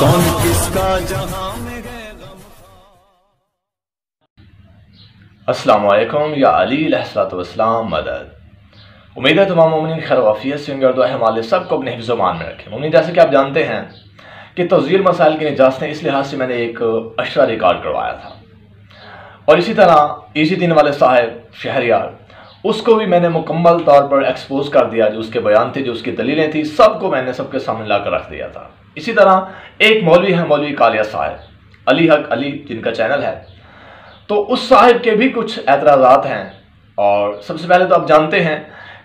कौन किसका जहां में है गम। अस्सलाम वालेकुम या अली अलैहिस्सलाम मदद। उम्मीद है तमाम मोमिनीन खैर वाफियत से होंगे और दुआ है हमारे सबको अपने हिफ्ज़ मान में रखें। मोमिनीन, जैसे कि आप जानते हैं कि तज़ील मसाइल की निजात इस लिहाज से मैंने एक अशरा रिकॉर्ड करवाया था, और इसी तरह इसी दिन वाले साहब शहरियार उसको भी मैंने मुकम्मल तौर पर एक्सपोज कर दिया। जो उसके बयान थे, जो उसकी दलीलें थी, सबको मैंने सबके सामने ला कर रख दिया था। इसी तरह एक मौलवी है, मौलवी कालिया साहब, अली हक अली जिनका चैनल है, तो उस साहिब के भी कुछ एतराज़ात हैं। और सबसे पहले तो आप जानते हैं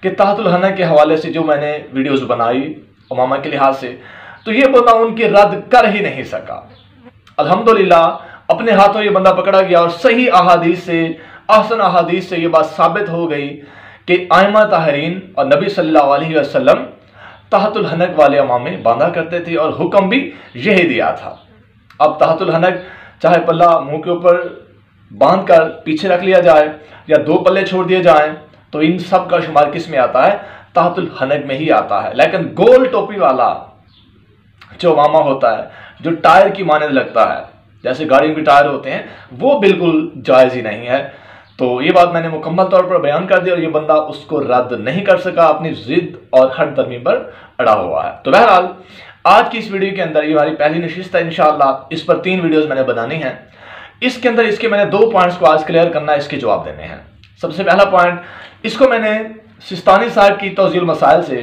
कि तहतुल हना के हवाले से जो मैंने वीडियोस बनाई उमामा के लिहाज से, तो ये बंदा उनकी रद्द कर ही नहीं सका। अल्हम्दुलिल्लाह अपने हाथों ये बंदा पकड़ा गया और सही अहादीस से, अहसन अहादीस से ये बात साबित हो गई कि आइमा ताहरीन और नबी सल्लल्लाहु अलैहि वसल्लम तहतुल हनक वाले अमामे बांधा करते थे और हुक्म भी यही दिया था। अब तहतुल हनक चाहे पल्ला मुंह के ऊपर बांध कर पीछे रख लिया जाए या दो पल्ले छोड़ दिए जाएं, तो इन सब का शुमार किस में आता है? तहतुल हनक में ही आता है। लेकिन गोल टोपी वाला जो अमामा होता है, जो टायर की मानद लगता है, जैसे गाड़ियों के टायर होते हैं, वो बिल्कुल जायज़ ही नहीं है। तो ये बात मैंने मुकम्मल तौर पर बयान कर दी और ये बंदा उसको रद्द नहीं कर सका, अपनी जिद और हट दर्मी पर अड़ा हुआ है। तो बहरहाल आज की इस वीडियो के अंदर, ये हमारी पहली नशिस्त है इंशाअल्लाह, इस पर 3 वीडियोस मैंने बनानी हैं। इसके अंदर इसके मैंने 2 पॉइंट्स को आज क्लियर करना है, इसके जवाब देने हैं। सबसे पहला पॉइंट, इसको मैंने सिस्तानी साहब की तौजील मसाइल से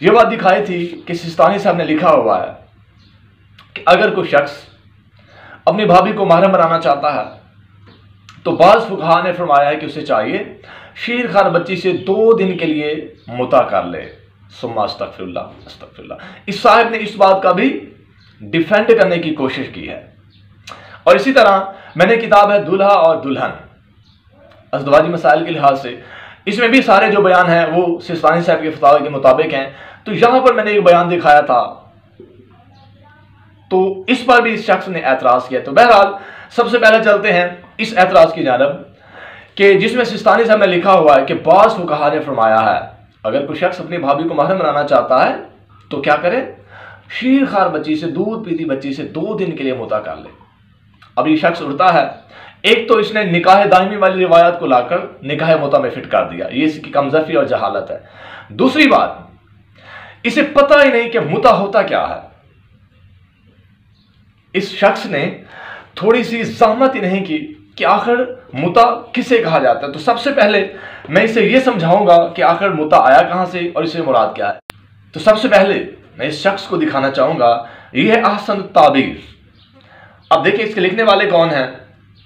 ये बात दिखाई थी कि सिस्तानी साहब ने लिखा हुआ है कि अगर कोई शख्स अपनी भाभी को महरम बनाना चाहता है तो बाज़ फुक़हा ने फरमाया है कि उसे चाहिए शीर खार बच्ची से 2 दिन के लिए मुता कर ले। सुम्मा अस्तगफिरुल्लाह अस्तगफिरुल्लाह। इस साहब ने इस बात का भी डिफेंड करने की कोशिश की है। और इसी तरह मैंने किताब है दूल्हा और दुल्हन अज़दवाजी मसाइल के लिहाज से, इसमें भी सारे जो बयान हैं वो सिस्तानी साहब के फतवा के मुताबिक हैं। तो यहां पर मैंने एक बयान दिखाया था, तो इस पर भी इस शख्स ने एतराज़ किया। तो बहरहाल सबसे पहले चलते हैं इस एतराज़ की जानब कि जिसमें सिस्तानी साहब ने लिखा हुआ है कि बाज़ फुक़हा ने फरमाया है अगर कोई शख्स अपनी भाभी को महरम बनाना चाहता है तो क्या करे? शीर खार बच्ची से, दूध पीती बच्ची से 2 दिन के लिए मुता कर ले। अब ये शख्स उड़ता है, एक तो इसने निकाह दायमी वाली रिवायत को लाकर निकाह मुता में फिट कर दिया, ये इसकी कमज़फ़ी और जहालत है। दूसरी बात, इसे पता ही नहीं कि मुता होता क्या है। इस शख्स ने थोड़ी सी ज़हमत ही नहीं की कि आखिर मुता किसे कहा जाता है। तो सबसे पहले मैं इसे यह समझाऊंगा कि आखिर मुता आया कहां से और इसे मुराद क्या है। तो सबसे पहले मैं इस शख्स को दिखाना चाहूंगा, यह है अहसन ताबीर। अब देखिए इसके लिखने वाले कौन हैं?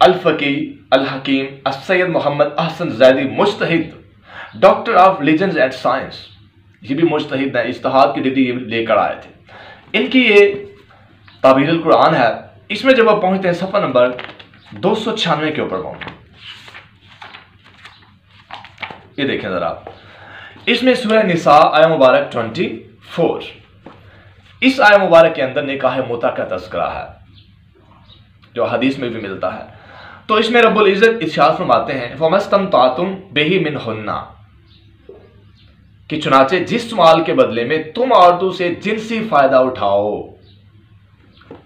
अल-फ़क़ी अल-हकीम सैयद मोहम्मद अहसन ज़ैदी, मुज्तहिद, doctor of religion and science. ये भी मुज्तहिद है, इज्तिहाद की डिग्री लेकर आए थे। इनकी ये ताबीर अल कुरान है। इसमें जब आप पहुंचते हैं सफ़ा नंबर 296 के ऊपर पहुंचे, ये देखें जरा, इसमें सूरह निसा आया मुबारक 24, इस आया मुबारक के अंदर निकाह मुता का तज़किरा है जो हदीस में भी मिलता है। तो इसमें रब्बुल इज़्ज़त इरशाद फरमाते हैं फमस्तमतातुम बिही मिनहुन्ना, कि चुनाचे जिस माल के बदले में तुम औरतों से जिनसी फायदा उठाओ।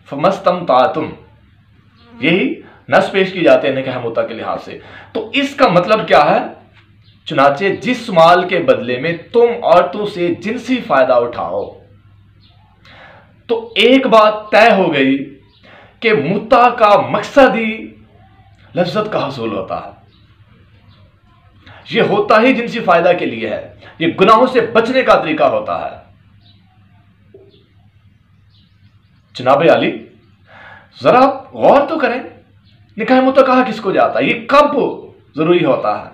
फमस्तमतातुम, यही नस पेश की जाती है निकाह मुता के लिहाज से। तो इसका मतलब क्या है? चुनाचे जिस माल के बदले में तुम औरतों से जिनसी फायदा उठाओ। तो एक बात तय हो गई कि मुता का मकसद ही लज्जत का हसूल होता है। यह होता ही जिनसी फायदा के लिए है, यह गुनाहों से बचने का तरीका होता है। जनाब अली, जरा आप गौर तो करें, निकाह मुता कहा किसको जाता है, ये कब जरूरी होता है?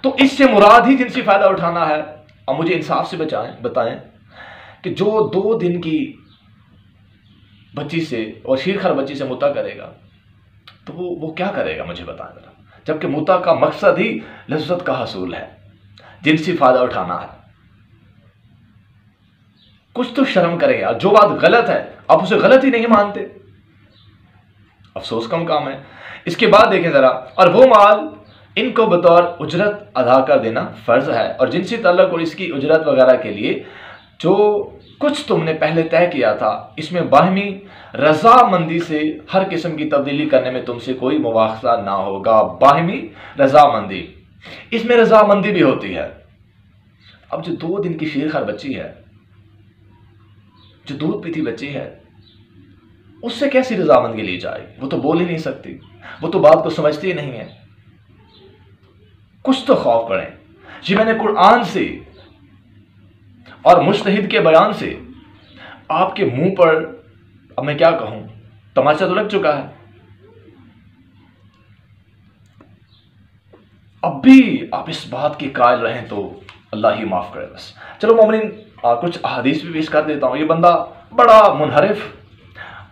तो इससे मुराद ही जिनसी फायदा उठाना है। अब मुझे इंसाफ से बताएं कि जो 2 दिन की बच्ची से और शीरखार बच्ची से मुता करेगा तो वो क्या करेगा, मुझे बताएं जरा, जबकि मुता का मकसद ही लज्जत का हसूल है, जिनसी फायदा उठाना है। कुछ तो शर्म करें यार। जो बात गलत है आप उसे गलत ही नहीं मानते, अफसोस का मुकाम है। इसके बाद देखें जरा, और वो माल इनको बतौर उजरत अदा कर देना फर्ज है, और जिनसी तल्लुक और इसकी उजरत वगैरह के लिए जो कुछ तुमने पहले तय किया था इसमें बाहमी रजामंदी से हर किस्म की तब्दीली करने में तुमसे कोई मुवाखजा ना होगा। बाहमी रजामंदी, इसमें रजामंदी भी होती है। अब जो 2 दिन की शीरखार बच्ची है, जो दूध पीती बच्ची है, उससे कैसी रजामंदी ली जाए? वो तो बोल ही नहीं सकती, वो तो बात को समझती ही नहीं है। कुछ तो खौफ करें। जी मैंने कुरान से और मुज्तहिद के बयान से आपके मुंह पर, अब मैं क्या कहूं, तमाचा तो लग चुका है। अब भी आप इस बात की कायल रहें तो अल्लाह ही माफ करे बस। चलो मोमिन, कुछ अहादीस भी पेश कर देता हूं। ये बंदा बड़ा मुनहरिफ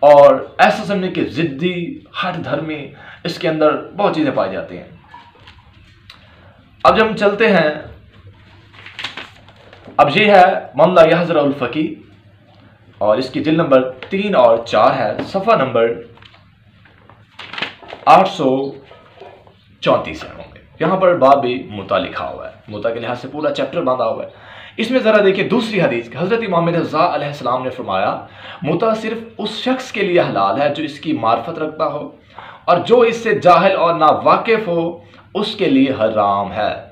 और ऐसा समझने के जिद्दी, हठ धर्मी, इसके अंदर बहुत चीजें पाई जाती हैं। अब जब हम चलते हैं, अब ये है मन ला यहज़रुल फ़क़ी और इसकी जिल्द नंबर 3 और 4 है, सफ़ा नंबर 834 है। यहाँ पर बाब मुता लिखा हुआ है, मुता के लिहाज से पूरा चैप्टर बांधा हुआ है। इसमें ज़रा देखिए दूसरी हदीस, हज़रत इमाम रज़ा अलैहिस्सलाम ने फरमाया, मुता सिर्फ उस शख्स के लिए हलाल है जो इसकी मार्फत रखता हो, और जो इससे जाहिल और ना वाकिफ हो उसके लिए हराम है।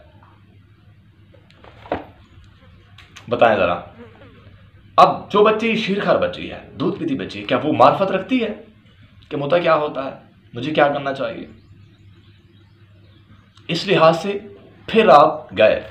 बताएं ज़रा, अब जो बच्ची शीरखार बच्ची है, दूध पीती बच्ची, क्या वो मार्फत रखती है कि मुता क्या होता है, मुझे क्या करना चाहिए? इस लिहाज से फिर आप गए।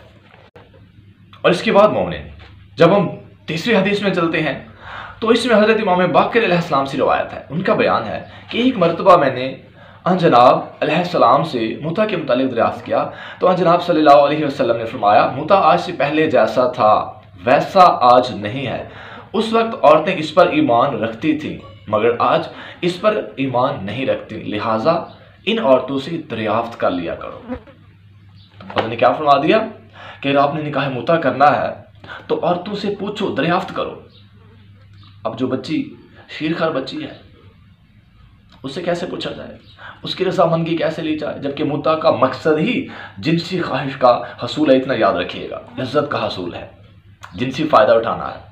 और इसके बाद मोमिन, जब हम तीसरी हदीस में चलते हैं तो इसमें हज़रत इमाम बाक़िर अलैहिस्सलाम से रिवायत है। उनका बयान है कि एक मरतबा मैंने जनाब अलैहिस्सलाम से मुता के मुतालिक दरियाफ्त किया तो जनाब सल्लल्लाहु अलैहि वसल्लम ने फरमाया, मुता आज से पहले जैसा था वैसा आज नहीं है। उस वक्त औरतें इस पर ईमान रखती थीं मगर आज इस पर ईमान नहीं रखती, लिहाजा इन औरतों से दरियाफ्त कर लिया करो। तो ने क्या फरमा दिया कि आपने निकाह मुता करना है तो औरतों से पूछो, दरियाफ्त करो। अब जो बच्ची शीरखार बच्ची है उससे कैसे पूछा जाए, उसकी रजामंदी कैसे ली जाए, जबकि मुता का मकसद ही जिनसी ख्वाहिश का हसूल है। इतना याद रखिएगा, लज्जत का हसूल है, जिनसी फायदा उठाना है।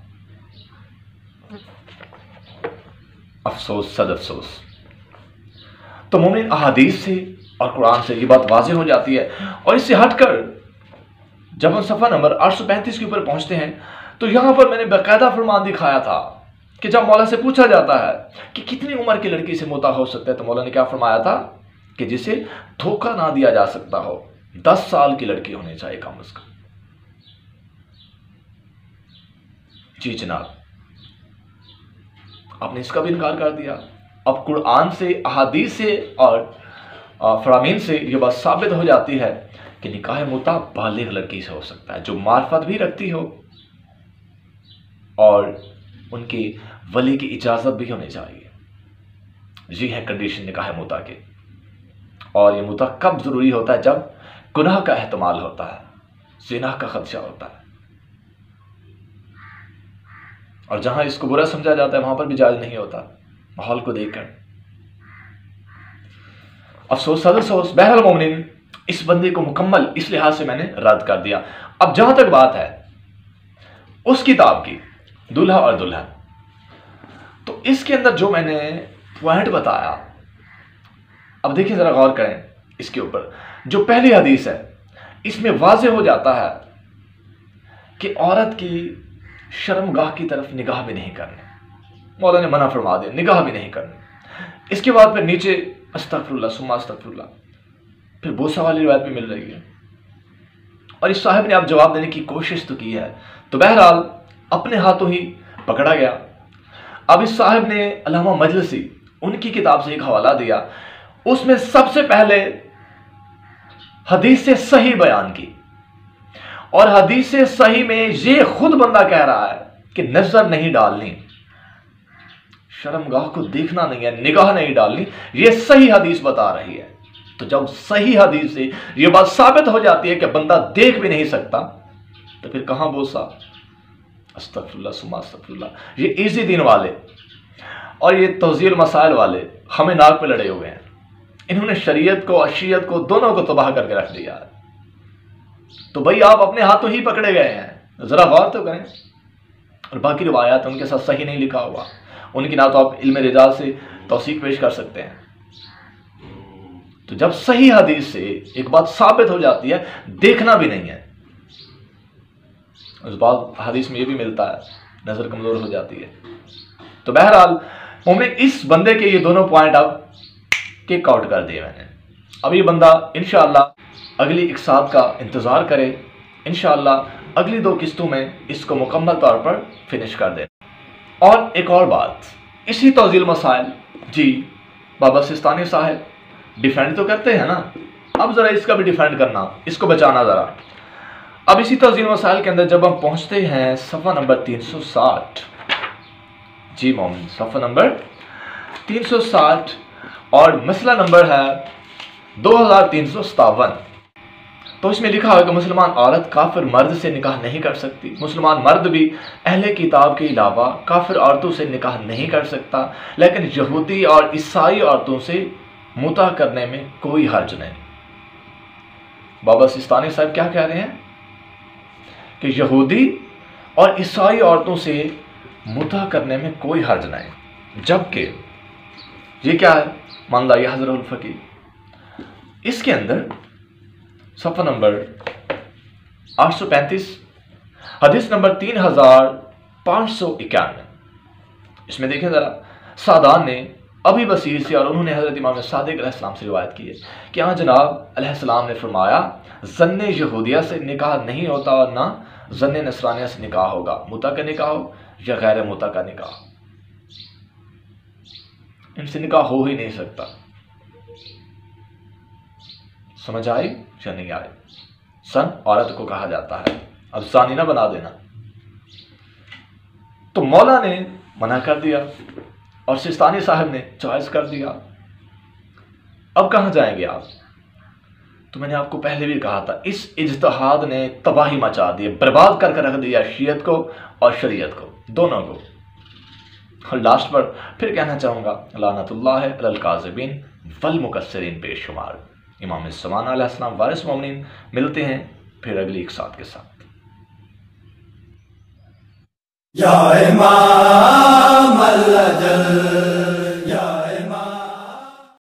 अफसोस सद अफसोस। तो मोमिन अहादीस से और कुरान से ये बात वाज़ेह हो जाती है। और इससे हटकर जब हम सफ़ा नंबर 835 के ऊपर पहुंचते हैं तो यहां पर मैंने बाकायदा फरमान दिखाया था कि जब मौला से पूछा जाता है कि कितनी उम्र की लड़की से मुता हो सकता है, तो मौला ने क्या फरमाया था कि जिसे धोखा ना दिया जा सकता हो, 10 साल की लड़की होनी चाहिए कम अज कम। जी जनाब, आपने इसका भी इनकार कर दिया। अब कुरान से, अहादीस से और फरामीन से यह बात साबित हो जाती है कि निकाह मुता बालिग लड़की से हो सकता है, जो मार्फत भी रखती हो और उनकी वली की इजाज़त भी होनी चाहिए। ये है कंडीशन निकाह मुता के। और ये मुता कब ज़रूरी होता है? जब गुनाह का एहतमाल होता है, ज़िना का खदशा होता है। और जहां इसको बुरा समझा जाता है वहां पर भी जायज़ नहीं होता, माहौल को देखकर। अफसोस अफसोस। बहरहाल मोमिन, इस बंदे को मुकम्मल इस लिहाज से मैंने रद्द कर दिया। अब जहां तक बात है उस किताब की, दूल्हा और दुल्हन, तो इसके अंदर जो मैंने पॉइंट बताया, अब देखिए जरा गौर करें इसके ऊपर। जो पहली हदीस है इसमें वाज़ेह हो जाता है कि औरत की शर्मगाह की तरफ निगाह भी नहीं करनी, मौला ने मना फरमा दिया, निगाह भी नहीं करनी। इसके बाद फिर नीचे अस्तगफिरुल्लाह सुम्मा अस्तगफिरुल्लाह, फिर बोसा वाली रिवायत भी मिल रही है। और इस साहब ने आप जवाब देने की कोशिश तो की है, तो बहरहाल अपने हाथों ही पकड़ा गया। अब इस साहब ने अल्लामा मजलिसी, उनकी किताब से एक हवाला दिया, उसमें सबसे पहले हदीस से सही बयान की। और हदीस से सही में ये खुद बंदा कह रहा है कि नजर नहीं डालनी, शर्मगाह को देखना नहीं है, निगाह नहीं डालनी, ये सही हदीस बता रही है। तो जब सही हदीस से ये बात साबित हो जाती है कि बंदा देख भी नहीं सकता, तो फिर कहां बोसा, अस्तगफिरुल्लाह सुम्मा अस्तगफिरुल्लाह। ये इजी दिन वाले और ये तौज़ील मसाइल वाले हमें नाक पे लड़े हुए हैं। इन्होंने शरीयत को और शियत को दोनों को तबाह करके रख दिया है। तो भाई आप अपने हाथों ही पकड़े गए हैं, जरा गौर तो करें। और बाकी रिवायात उनके साथ सही नहीं लिखा हुआ, उनकी ना तो आप इल्म रिजाल से तौसीक पेश कर सकते हैं। तो जब सही हदीस से एक बात साबित हो जाती है, देखना भी नहीं है, उस बात हदीस में ये भी मिलता है, नजर कमजोर हो जाती है। तो बहरहाल हमने इस बंदे के ये दोनों पॉइंट अब किक आउट कर दिए मैंने। अब ये बंदा इंशाअल्लाह अगली इकसात का इंतज़ार करे, इंशाअल्लाह अगली 2 किस्तों में इसको मुकम्मल तौर पर फिनिश कर दे। और एक और बात, इसी तौज़ील मसाइल जी बाबा सिस्तानी साहब डिफेंड तो करते हैं ना, अब ज़रा इसका भी डिफेंड करना, इसको बचाना ज़रा। अब इसी तौज़ील मसाइल के अंदर जब हम पहुँचते हैं सफ़ा नंबर 360, जी मोमिन सफ़ा नंबर 360 और मसला नंबर है 2357। तो इसमें लिखा है कि मुसलमान औरत काफिर मर्द से निकाह नहीं कर सकती, मुसलमान मर्द भी अहले किताब के अलावा काफिर औरतों से निकाह नहीं कर सकता, लेकिन यहूदी और ईसाई औरतों से मुता करने में कोई हर्ज नहीं। बाबा सिस्तानी साहब क्या कह रहे हैं कि यहूदी और ईसाई औरतों से मुता करने में कोई हर्ज नहीं, जबकि ये क्या है मान ला हज़रतुल फ़कीह, इसके अंदर सफ़ा नंबर 835 हदीस नंबर 3591, इसमें देखें ज़रा, सादान ने अभी बसीर से और उन्होंने हज़रत इमाम सादिक अलैहिस्सलाम से रिवायत की है कि हाँ जनाब अलैहिस्सलाम ने फरमाया ज़न्ने यहूदिया से निकाह नहीं होता और ना ज़न्ने नसरानिया से निकाह होगा, मुता का निकाह हो या गैर मुता का निकाह, इनसे निकाह हो ही नहीं सकता। समझ आई या नहीं आई? सन औरत को कहा जाता है, अब ज़ानी ना बना देना। तो मौला ने मना कर दिया और सिस्तानी साहब ने चॉइस कर दिया। अब कहाँ जाएंगे आप? तो मैंने आपको पहले भी कहा था, इस इज्तिहाद ने तबाही मचा दी, बर्बाद करके रख दिया शियत को और शरीयत को, दोनों को। और लास्ट पर फिर कहना चाहूँगा, लानतुल्लाह अलल काज़िबीन वल मुकस्सिरीन बेशुमार। इमाम ज़मान अलैहिस्सलाम वारिस मोमिनीन। मिलते हैं फिर अगली इकसात के साथ। या इमाम अल-अजल